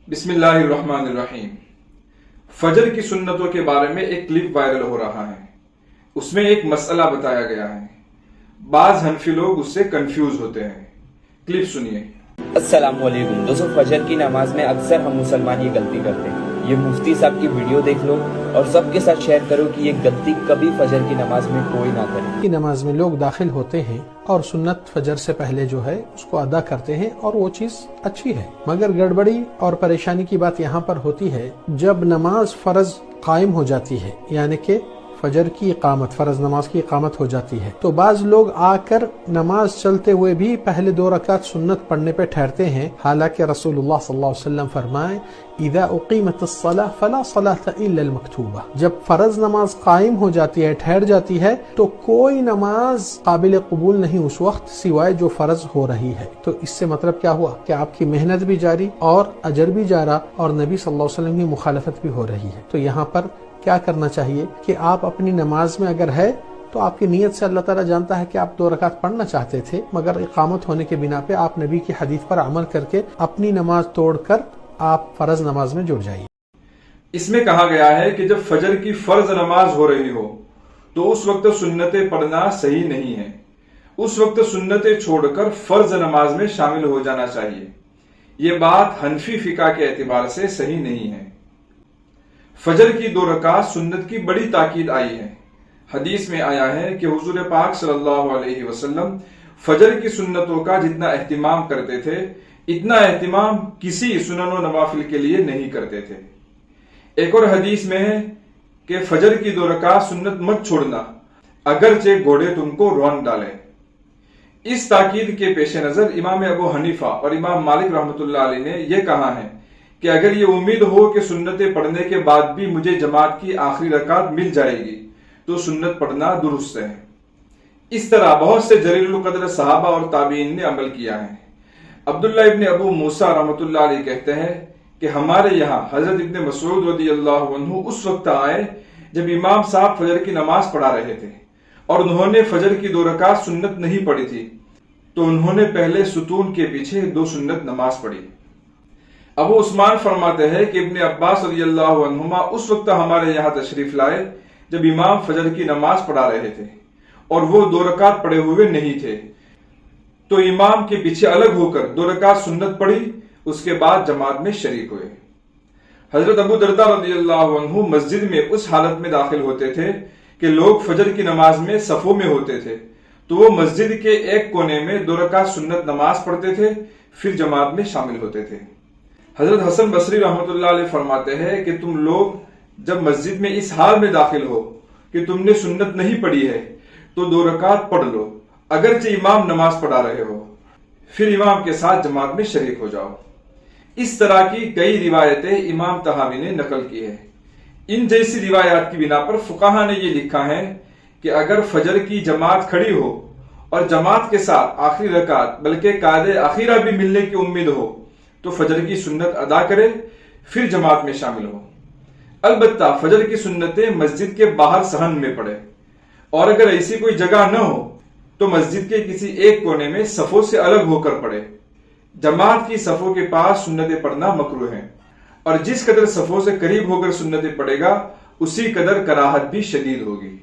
बिस्मिल्लाहिर्रहमानिर्रहीम। फजर की सुन्नतों के बारे में एक क्लिप वायरल हो रहा है। उसमें एक मसला बताया गया है। बाज हनफी लोग उससे कंफ्यूज होते हैं। क्लिप सुनिए। अस्सलाम वालेकुम दोस्तों, फजर की नमाज में अक्सर हम मुसलमान ये गलती करते हैं। ये मुफ्ती साहब की वीडियो देख लो और सबके साथ शेयर करो कि ये गलती कभी फजर की नमाज में कोई ना करे। की नमाज में लोग दाखिल होते हैं और सुन्नत फजर से पहले जो है उसको अदा करते हैं और वो चीज अच्छी है, मगर गड़बड़ी और परेशानी की बात यहाँ पर होती है जब नमाज फर्ज कायम हो जाती है, यानी कि फजर की इकामत, फर्ज नमाज की इकामत हो जाती है, तो बाज लोग आकर नमाज चलते हुए भी पहले 2 रकात सुन्नत पढ़ने पे ठहरते हैं। हालांकि रसूलुल्लाह सल्लल्लाहु अलैहि वसल्लम फरमाए, इदा उक़ीमतिस्सलाह फला सलात इल्ला अल-मक्तूबा। जब फर्ज नमाज कायम हो जाती है, ठहर जाती है, तो कोई नमाज काबिल कबूल नहीं उस वक्त सिवाय जो फर्ज हो रही है। तो इससे मतलब क्या हुआ कि आपकी मेहनत भी जारी और अजर भी जारा और नबी सल्लल्लाहु अलैहि वसल्लम की मुखालफत भी हो रही है। तो यहाँ पर क्या करना चाहिए कि आप अपनी नमाज में अगर है तो आपकी नीयत से अल्लाह ताला जानता है कि आप 2 रकात पढ़ना चाहते थे, मगर इकामत होने के बिना पे आप नबी की हदीस पर अमल करके अपनी नमाज तोड़कर आप फर्ज नमाज में जुड़ जाइए। इसमें कहा गया है कि जब फजर की फर्ज नमाज हो रही हो तो उस वक्त सुन्नतें पढ़ना सही नहीं है। उस वक्त सुन्नतें छोड़कर फर्ज नमाज में शामिल हो जाना चाहिए। ये बात हनफी फिका के एतबार से सही नहीं है। फजर की 2 रकात सुन्नत की बड़ी ताकीद आई है। हदीस में आया है कि हुजूर पाक सल्लल्लाहु अलैहि वसल्लम फजर की सुन्नतों का जितना एहतिमाम करते थे, इतना एहतिमाम किसी सुनन व नवाफिल के लिए नहीं करते थे। एक और हदीस में है कि फजर की 2 रकात सुन्नत मत छोड़ना, अगरचे घोड़े तुमको रौन डाले। इस ताकीद के पेश नजर इमाम अबू हनीफा और इमाम मालिक रहमतुल्लाह अलैह ने यह कहा है कि अगर ये उम्मीद हो कि सुन्नतें पढ़ने के बाद भी मुझे जमात की आखिरी रकात मिल जाएगी तो सुन्नत पढ़ना दुरुस्त है। इस तरह बहुत से जलीलुल कद्र सहाबा और ताबीन ने अमल किया है। अब्दुल्लाह इब्न अबू मूसा रहमतुल्लाह अलैह कहते हैं कि हमारे यहाँ हजरत इब्न मसऊद रदियल्लाहु अन्हु उस वक्त आए जब इमाम साहब फजर की नमाज पढ़ा रहे थे और उन्होंने फजर की 2 रकात सुन्नत नहीं पढ़ी थी, तो उन्होंने पहले सुतून के पीछे 2 सुन्नत नमाज पढ़ी। अबू उस्मान फरमाते हैं कि इब्ने अब्बास रज़ियल्लाहु अन्हुमा उस वक्त हमारे यहाँ तशरीफ लाए जब इमाम फजर की नमाज पढ़ा रहे थे और वो 2 रकात पढ़े हुए नहीं थे, तो इमाम के पीछे अलग होकर 2 रकात सुन्नत पढ़ी, उसके बाद जमात में शरीक हुए। हजरत अबू दरदा रज़ियल्लाहु अन्हु मस्जिद में उस हालत में दाखिल होते थे कि लोग फजर की नमाज में सफों में होते थे, तो वो मस्जिद के एक कोने में 2 रकात सुन्नत नमाज पढ़ते थे, फिर जमात में शामिल होते थे। हजरत हसन बसरी रहमतुल्लाह अलैह फरमाते हैं कि तुम लोग जब मस्जिद में इस हाल में दाखिल हो कि तुमने सुन्नत नहीं पढ़ी है तो 2 रकात पढ़ लो, अगरचे इमाम नमाज पढ़ा रहे हो, फिर इमाम के साथ जमात में शरीक हो जाओ। इस तरह की कई रिवायतें इमाम तहावी ने नकल की है। इन जैसी रिवायात की बिना पर फुकाहा ने यह लिखा है कि अगर फजर की जमात खड़ी हो और जमात के साथ आखिरी रकात बल्कि कायदे आखिरा भी मिलने की उम्मीद हो तो फजर की सुन्नत अदा करे, फिर जमात में शामिल हो। अलबत्ता फजर की सुन्नतें मस्जिद के बाहर सहन में पड़े, और अगर ऐसी कोई जगह न हो तो मस्जिद के किसी एक कोने में सफों से अलग होकर पड़े। जमात की सफों के पास सुन्नतें पढ़ना मकरूह है, और जिस कदर सफों से करीब होकर सुन्नतें पढ़ेगा उसी कदर कराहत भी शदीद होगी।